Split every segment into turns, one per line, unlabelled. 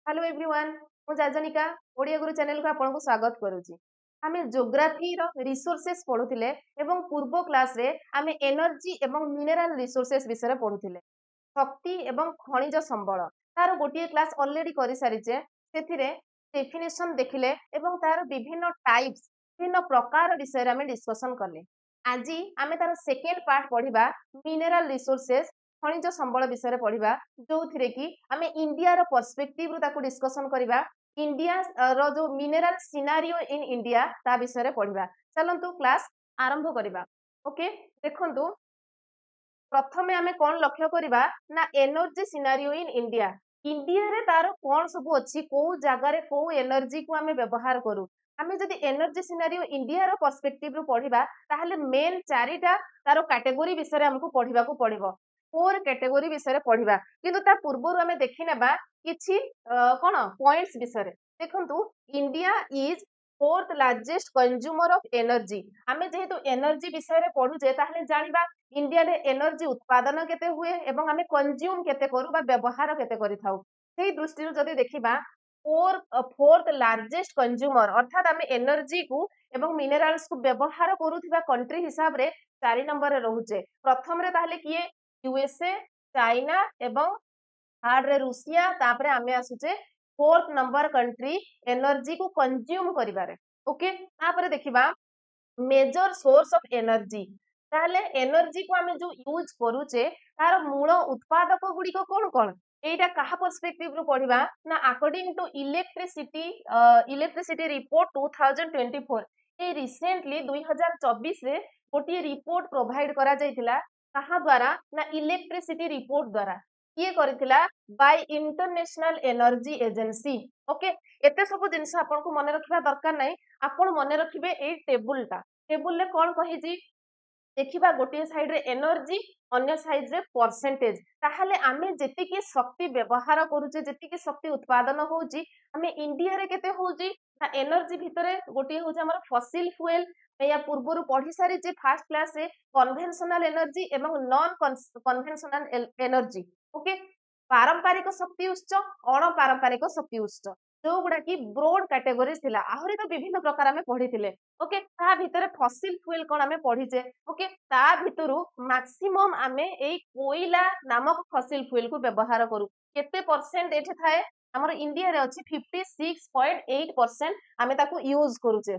Hello everyone मु जाजनिका ओडिया गुरु channel को आपको स्वागत करुच्ची। आमे ज्योग्राफी रो रिसोर्सेस पढुथिले एवं पूर्व क्लास रे आमे एनर्जी एवं मिनरल रिसोर्सेस विषय पढुथिले। शक्ति एवं खनिज संबल तार गोटे क्लास ऑलरेडी करि सारिचे। सेथिरे डेफिनेशन देखिले एवं तार विभिन्न टाइप्स विभिन्न प्रकार विषय रे आमे डिस्कशन करले। आजी आमे तार सेकेंड पार्ट पढिबा मिनरल रिसोर्सेस खनिज संबल विषय पढ़ा जो थी कि आम इंडिया पर्सपेक्टिव रु ताकू डिस्कसन करवा। इंडिया रो जो मिनरल सिनारियो इन इंडिया ता विषय पढ़ा। चलतु क्लास आरंभ करवा। ओके देखंतु प्रथमे आमे कौन लक्ष्य करवा ना एनर्जी सिनारियो इन इंडिया। इंडिया रे तार कौन सब अच्छी को जगार को एनर्जी को आमे व्यवहार करू। आमे जदि एनर्जी सिनारियो इंडिया रो पर्सपेक्टिव रु पढ़िबा ताहले मेन चारिटा तार कैटेगरी विषय हमको पढ़िबा को पड़िबो। फोर कैटेगरी विषय पढ़िबा किंतु ता पूर्वरु आमे देखि नेबा किछि कोन पॉइंट्स विषय। देखंतु India is fourth largest consumer of energy. आमे जेहेतु एनर्जी विषय रे पढुचे ताहले जानिबा इंडिया रे एनर्जी उत्पादन केते हुए एवं आमे कंज्यूम केते करू बा व्यवहार केते करिथाउ। सेही दृष्टि जदि देखिबा फोर्थ लार्जेस्ट कंज्यूमर अर्थात आमे एनर्जी को एवं मिनरल्स को व्यवहार करूथिबा कंट्री हिसाब रे 4 नंबर रे रहउचे। प्रथम रे ताहले किए यूएसए चाइना एवं थर्ड रे रूसिया तापरे आमे आसुचे फोर्थ नंबर कंट्री एनर्जी को कंज्यूम करिबारे। ओके तापरे देखिबा मेजर सोर्स ऑफ एनर्जी ताहले एनर्जी को आमे जो यूज करूचे तार मूल उत्पादक गुडी को कोन कोन एटा कहा पर्सपेक्टिव रु पढिबा ना अकॉर्डिंग टू इलेक्ट्रिसिटी रिपोर्ट 2024 ए रिसेंटली 2024 रे गोटे रिपोर्ट प्रोवाइड करा जायतिला कहा द्वारा ना इलेक्ट्रिसिटी रिपोर्ट द्वारा किए करिथिला by international energy agency. Okay एते सब जिंस आपन को मने रखिबा दरकार नै। आपन मने रखिबे ए टेबुल ले कोन कहिजी देखिबा गोटे साइड रे एनर्जी अन्य साइड रे परसेंटेज ताहले आमे जेतिकी शक्ति व्यवहार करूचे जेतिकी शक्ति उत्पादन होउची आमे इंडिया रे केते होउची ना एनर्जी भितरे गोटे होउची हमर फॉसिल फ्यूएल या पूर्वरु पढ़ी सारी जे फर्स्ट क्लास रे कन्वेंशनल एनर्जी एवं नॉन कन्वेंशनल एनर्जी। ओके पारंपरिक शक्ति उत्स अण पारंपरिक शक्ति उत्स जो गुडा की ब्रॉड कैटेगरीज थिला आहुरी तो विभिन्न प्रकार में पढ़ी थिले। ओके ता भितरे फॉसिल फ्यूएल कोन आमे पढ़ीचे। ओके ता भितरु मैक्सिमम आमे एई कोयला नामक फॉसिल फ्यूएल को व्यवहार करू। केते परसेंट एठे थाए हमर इंडिया रे अछि 56.8% आमे ताको यूज करूचे।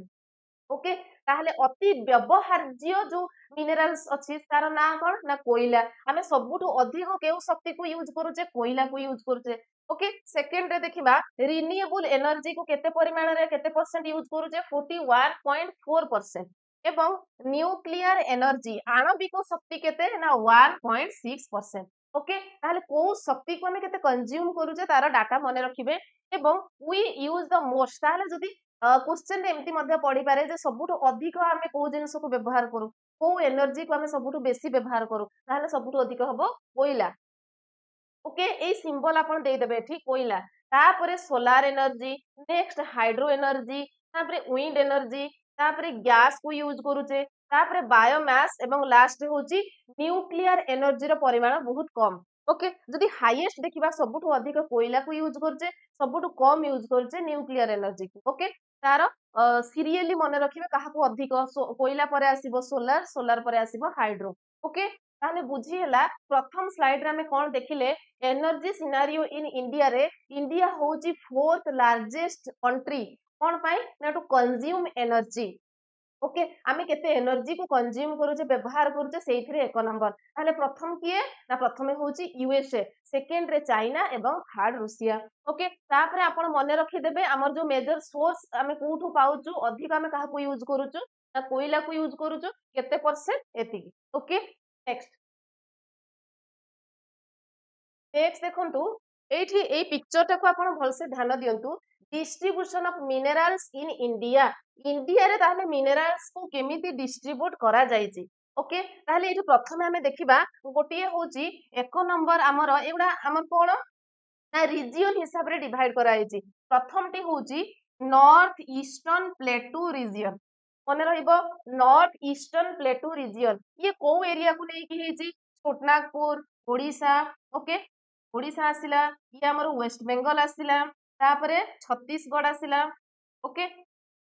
ओके ताहले अति व्यवहार्य जो मिनरल्स अछि तार ना कोन ना कोयला आमे सबुठु अधिक केउ शक्ति को यूज करूचे कोयला को यूज करूचे। ओके सेकंड रे देखिबा रिन्यूएबल एनर्जी को केते परिमाण रे केते परसेंट यूज करूचे 41.4% एवं न्यूक्लियर एनर्जी आणविक शक्ति केते ना 1.6%। ओके ताहले को शक्ति को हमें केते कंज्यूम करूचे तार डाटा मने रखिबे एवं वी यूज द मोस्ट ताहले जदी क्वेश्चन एमती मध्य पढ़ी पारे जे सबुठु अधिक आमे को जिनिस को व्यवहार करू को एनर्जी को आमे सबुठु बेसी व्यवहार करू ताहले सबुठु अधिक हबो कोयला। ओके ए सिंबल आपण दे देबे ठीक कोयला तापरे solar energy next hydro energy तापरे विंड एनर्जी तापरे गैस को यूज करूचे तापरे बायोमास एवं लास्ट होची न्यूक्लियर एनर्जी रो परिमाण बहुत कम। ओके जदी हाईएस्ट देखिबा सबुठु अधिक कोयला को यूज करचे सबुठु कम यूज करचे न्यूक्लियर एनर्जी को। ओके तार सीरियली मने रखिबे काहा को अधिक कोयला परे आसीबो सोलार सोलार परे आसीबो हाइड्रो। ओके ताने बुझी हला प्रथम स्लाइड रे हमें कोन देखिले एनर्जी सिनारियो इन इंडिया रे इंडिया होची फोर्थ लार्जेस्ट कंट्री कोन पाई ना टू कंज्यूम एनर्जी। ओके आमे केते एनर्जी को कंज्यूम करूचे व्यवहार करूचे सेइथरे एक नंबर ताले प्रथम किए ना प्रथमे होची यूएसए सेकंड रे चाइना एवं थर्ड रूसिया। ओके तापरे आपण मने रखि देबे हमर जो मेजर सोर्स आमे कोठु पाउचु अधिक आमे काहा को यूज करूचु ना कोयला को यूज करूचु केते परसेंट एतिकी। ओके नेक्स्ट नेक्स्ट देखंतु एठी ए पिक्चर टा को आपण भलसे ध्यान दियंतु distribution of minerals in India India रे ताहले मिनरल्स को केमिति डिस्ट्रीब्यूट करा जायछि। ओके ताहले एठी प्रथमे हमें देखिबा गोटिए होची एक नंबर हमर एगुडा हमर कोन ना रीजन हिसाब रे डिवाइड करा जायछि। प्रथम टी होची नॉर्थ ईस्टर्न प्लेटू रीजन मने रहिबो नॉर्थ ईस्टर्न प्लेटू रीजन ये को एरिया को नै कि हेछि छोटनागपुर ओडिशा। ओके ओडिशा आसिला ये हमर वेस्ट बेंगल आसिला तापरे छत्तीसगढ़ आसिला ओके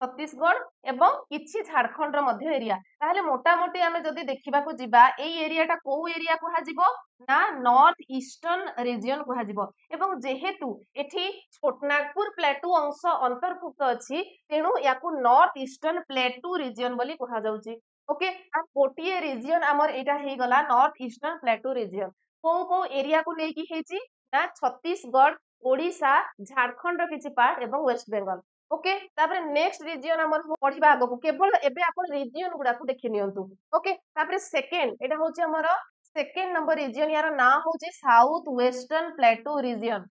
छत्तीसगढ़ एवं किछि झारखंड मध्य एरिया ताहले मोटामोटी आमे जदि देखिबाकू जिबा एई एरियाटा को एरिया कुहा जिवो ना नॉर्थ ईस्टर्न रीजन कुहा जिवो एवं जेहेतु एठी छोटनागपुर प्लेटू अंश अंतर्भुक्त अछि तेणु याकू नॉर्थ ईस्टर्न प्लेटू रीजन बोली कुहा जाउची ओके आ गोटिए रीजन हमर एटा हे गला नॉर्थ ईस्टर्न प्लेटू रीजन को एरिया को लेकी हेची ना छत्तीसगढ़ ओडिशा झारखंड किछि पार्ट एवं वेस्ट बंगाल ओके तापरे नेक्स्ट रीजन हमर पढिबा आगो केवल एबे आपण रीजन गुडा को देखि नियंतु ओके तापरे सेकंड एटा होची हमर सेकंड नंबर रीजन यार ना होची south western plateau region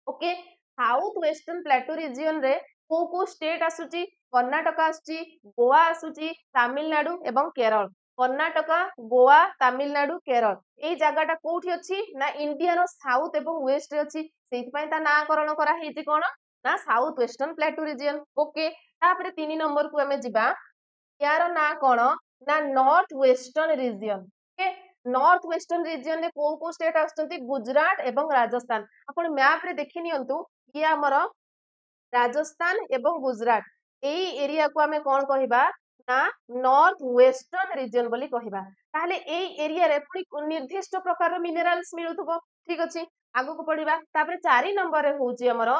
okay south western plateau region रे को स्टेट आसुची कर्नाटक आसुची गोवा आसुची तमिलनाडु एवं केरल कर्नाटक गोवा तमिलनाडु केरल एई जगहटा कोठी अछि ना इंडिया रो साउथ एवं वेस्ट रे अछि सेति पय ता नामकरण करा हेची कोन ना south western plateau region okay तापरे 3 नंबर को हमें जिबा यार ना कोन ना north western region okay north western region रे को स्टेट आछंती गुजरात एवं राजस्थान आपण मैप रे देखि नियंतु ये हमर राजस्थान एवं गुजरात एई एरिया को हमें कोन कहिबा ना नॉर्थ वेस्टर्न रीजन बोली कहिबा ताहले एई एरिया रे पुनी निर्दिष्ट प्रकार मिनरल्स मिलुथबो ठीक अछि आगु को पढिबा तापरे 4 नंबर रे होची हमर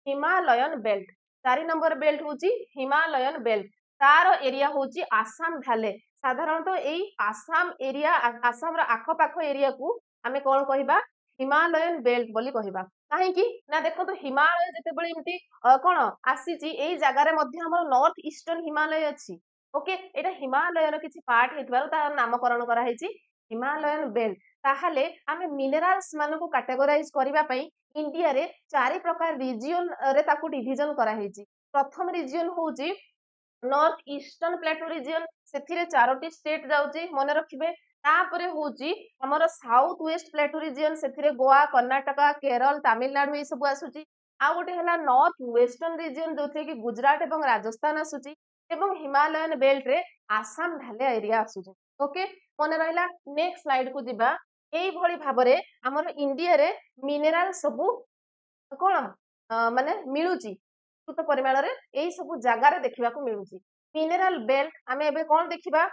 हिमालयन बेल्ट 4 नंबर बेल्ट होची हिमालयन बेल्ट तार एरिया होची आसाम भैले साधारणतः एई आसाम एरिया आसाम रो आखो पाखो एरिया को हमें कोन कहिबा हिमालयन बेल्ट बोली कहिबा काहे कि ना देखो तो हिमालय जेतेबेले इमती कोन आसीची एई जगह रे मध्य हमर नॉर्थ ईस्टर्न हिमालय अछि ओके एटा हिमालय रो किछि पार्ट हेतबार तार नामकरण करा हेची हिमालयन बेल्ट ताहले आमे मिनरल्स मानको कैटेगराइज करिबा पई इंडिया रे चारि प्रकार रीजन रे ताकू डिवीजन करा हेची प्रथम रीजन होची नॉर्थ ईस्टर्न प्लेटू रीजन सेथिरे चारोटी स्टेट जाउची मने रखिबे तापरे होची हमर साउथ वेस्ट प्लेटू रीजन सेथिरे गोवा कर्नाटक केरल तमिलनाडु ए सब आसुची आ गोटे हला नॉर्थ वेस्टर्न रीजन जोथे कि गुजरात एवं राजस्थान आसुची एवं हिमालयन बेल्ट रे आसाम भैले एरिया आसुची ओके मने रहला नेक्स्ट स्लाइड को जिबा एई भली भाबरे हमर इंडिया रे मिनरल सबु कोन माने मिलुची तो परिमाण रे एई सबु जगह रे देखिबा को मिलुची मिनरल बेल्ट आमे एबे कोन देखिबा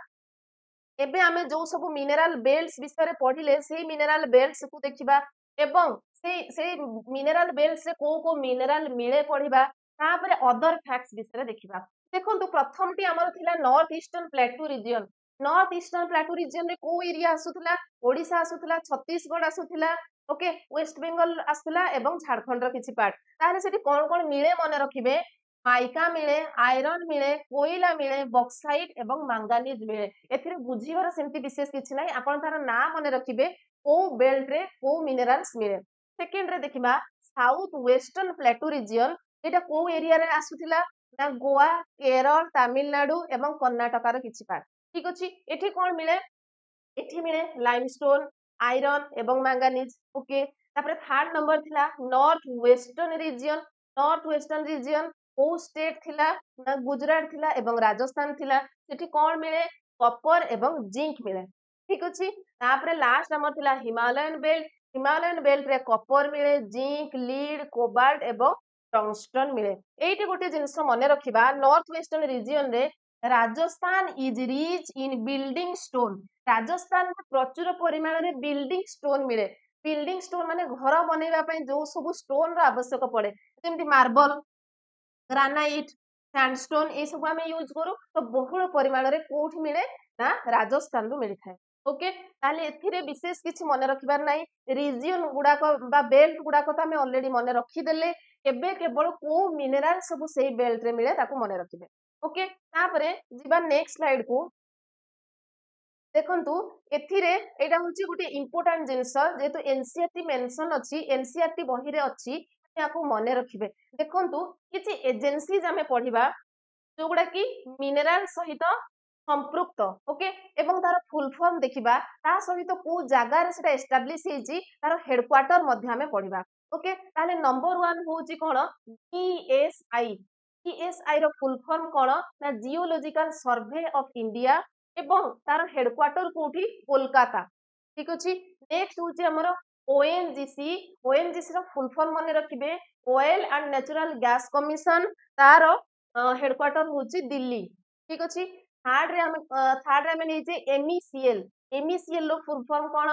एबे आमे जो सब मिनरल बेल्ट्स विषय रे पढिले सेही मिनरल बेल्ट्स को देखिबा एवं से मिनरल बेल्ट्स रे को मिनरल मिले पढिबा तापरे अदर फैक्ट्स विषय रे देखिबा देखंतु प्रथमटी हमर थिला north eastern plateau region north eastern plateau region रे को एरिया आसुथला ओडिशा आसुथला छत्तीसगढ़ आसुथला ओके वेस्ट बंगाल आसुथला एवं झारखंड रो किछि पार्ट तारे सेठी कोन मिले मने रखिबे माइका मिले आयरन मिले कोयला मिले बॉक्साइट एवं मैंगानीज मिले एथिरे बुझिबार सेमति विशेष किछि नै आपण तार नाम मने रखिबे को बेल्ट रे को मिनरल्स मिले सेकंड रे देखिबा साउथ वेस्टर्न प्लेटू रीजन एटा को एरिया रे आसुथिला ना गोवा केरल तमिलनाडु एवं कर्नाटक रो किछि पार्ट ठीक अछि एठी कोन मिले एठी मिले लाइमस्टोन आयरन एवं मैंगानीज ओके तापरे थर्ड नंबर थिला नॉर्थ वेस्टर्न रीजन को स्टेट थिला ना गुजरात थिला एवं राजस्थान थिला सेठी कोन मिले कॉपर एवं जिंक मिले ठीक अछि तापरे लास्ट नंबर थिला हिमालयन बेल्ट रे कॉपर मिले जिंक लीड कोबाल्ट एवं टंगस्टन मिले एइटे गोटे जिंस मने रखिबा नॉर्थ वेस्टर्न रीजन रे Rajasthan is rich in building stone Rajasthan में प्रचुर परिमाण रे बिल्डिंग स्टोन मिले बिल्डिंग स्टोन माने घर बनैबा पई जो सब स्टोन रो आवश्यक पड़े जेमति मार्बल ग्रानाइट सैंडस्टोन ए सब आमे यूज करू तो बहुल परिमाण रे कोठी मिले ना राजस्थान रो मिली थाए ओके ताले एथिरे विशेष किछि मने रखिबार नाही रीजन गुडा को बा बेल्ट गुडा को त आमे ऑलरेडी मने रखि देले एबे केवल को मिनरल सब सेही बेल्ट रे मिले ताको मने रखिबे ओके तापरे जिबा नेक्स्ट स्लाइड को देखंतु एथिरे एटा होची गुटे इंपोर्टेंट जिंस जेतु एनसीईआरटी मेंशन अछि एनसीईआरटी बही रे अछि याको मने रखिबे देखंतु किछि एजेंसीज आमे पढिबा जो गुडा की मिनरल सहित संपृक्त ओके एवं तार फुल फॉर्म देखिबा ता सहित को जागा रे सेटा एस्टैब्लिश हेजी तार हेडक्वार्टर मध्ये हमें पढिबा ओके ताले नंबर 1 होची कोन ईएसआई रो फुल फॉर्म कोन ना जियोलॉजिकल सर्वे ऑफ इंडिया एवं तार हेडक्वार्टर कोठी कोलकाता ठीक अछि नेक्स्ट होची हमरो ओएनजीसी रो फुल फॉर्म मने रखिबे Oil and Natural Gas Commission तार हेडक्वार्टर होची दिल्ली ठीक अछि थर्ड रे हमें नीचे एमईसीएल एमईसीएल रो फुल फॉर्म कोन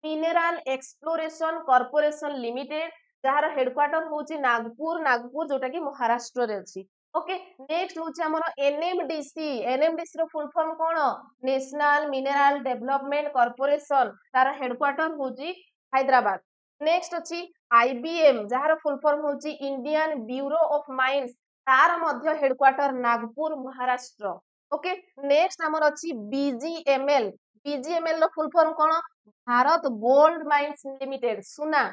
मिनेराल एक्सप्लोरेशन कॉर्पोरेशन लिमिटेड जहार हेडक्वार्टर होची नागपुर जोटा कि महाराष्ट्र रे अछि ओके नेक्स्ट होची हमर एनएमडीसी रो फुल फॉर्म कोन नेशनल मिनेराल डेवलपमेंट कॉर्पोरेशन तार हेडक्वार्टर होची हैदराबाद नेक्स्ट अछि आईबीएम जहार फुल फॉर्म होची इंडियन ब्यूरो ऑफ माइंस तार मध्य headquarter Nagpur Maharashtra okay next हमर अछि बीजीएमएल रो फुल फॉर्म कोन भारत गोल्ड माइंस लिमिटेड सुना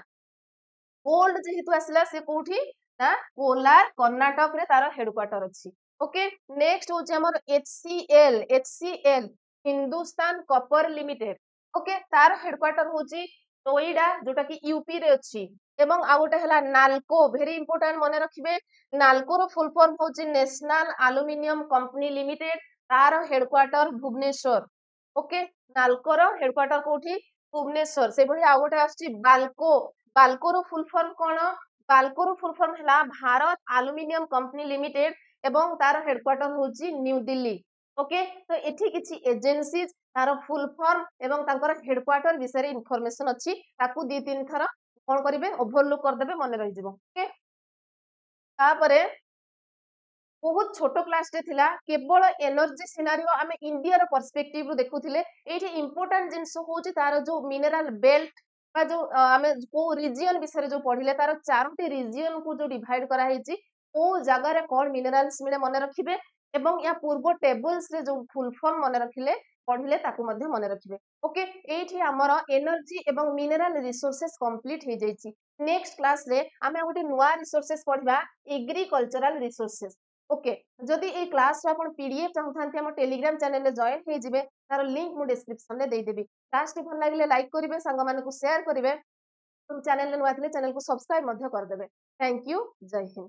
गोल्ड जेहेतु आसला से कोठी ना कोलार कर्नाटक रे तार हेडक्वार्टर अछि ओके नेक्स्ट होची हमर HCL Hindustan copper limited okay तार हेडक्वार्टर होची नोएडा जोटा कि यूपी रे अछि एवं आ गोटे हला नाल्को वेरी इंपोर्टेंट मने रखिबे नाल्को रो फुल फॉर्म होची नेशनल एल्युमिनियम कंपनी लिमिटेड तार हेडक्वार्टर भुवनेश्वर ओके नाल्को रो हेडक्वार्टर कोठी भुवनेश्वर से भली आ गोटे आछि बाल्को रो फुल फॉर्म कोन बाल्को रो फुल फॉर्म हला भारत एल्युमिनियम कंपनी लिमिटेड एवं तार हेडक्वार्टर होची न्यू दिल्ली ओके तो एठी किछि एजेंसीज तार फुल फॉर्म एवं तांकर हेडक्वार्टर विषय रे इंफॉर्मेशन अछि ताकू दी तीन थरा कोन करिवे ओवरलुक कर देबे मने रहि जिवो ओके तापरे बहुत छोट क्लास रे थिला केवल एनर्जी सिनारियो आमे इंडिया रो पर्सपेक्टिव रु देखुथिले एठी इंपोर्टेंट जिंस होची तार जो मिनरल बेल्ट बा जो आमे को रीजन विषय जो पढिले तार चारोटी रीजन को जो डिवाइड करा हेची को जगह रे कोन मिनरल्स मिले मने रखिबे एवं या पूर्व टेबल्स रे जो फुल फॉर्म मने रखिले पढिले ताकू मध्ये मने रखिबे ओके एठी हमर एनर्जी एवं मिनरल रिसोर्सेस कंप्लीट हे जाईची नेक्स्ट क्लास रे आमे गोटे नुवा रिसोर्सेस पढिबा एग्रीकल्चरल रिसोर्सेस ओके जदि ए क्लास रो आपण पीडीएफ चाहथांती हम टेलीग्राम चैनल रे जॉइन हे जिवे तार लिंक मु डिस्क्रिप्शन रे देई देबी क्लास टी भल लागिले लाइक करिवे संग माने को शेयर करिवे तुम चैनल रे नुवा थिले चैनल को सब्सक्राइब मध्य कर देबे थैंक यू जय हिंद।